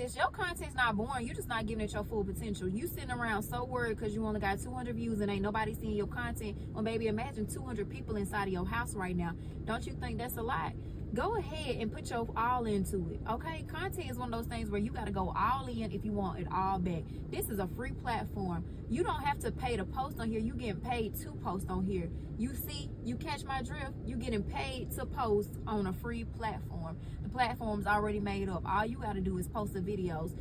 this. Your content's not boring. You're just not giving it your full potential. You sitting around so worried because you only got 200 views and ain't nobody seeing your content. Well, baby, imagine 200 people inside of your house right now. Don't you think that's a lot? Go ahead and put your all into it, okay? Content is one of those things where you got to go all in if you want it all back. This is a free platform. You don't have to pay to post on here. You getting paid to post on here. You see, you catch my drift? You getting paid to post on a free platform. The platform's already made up. All you got to do is post the videos.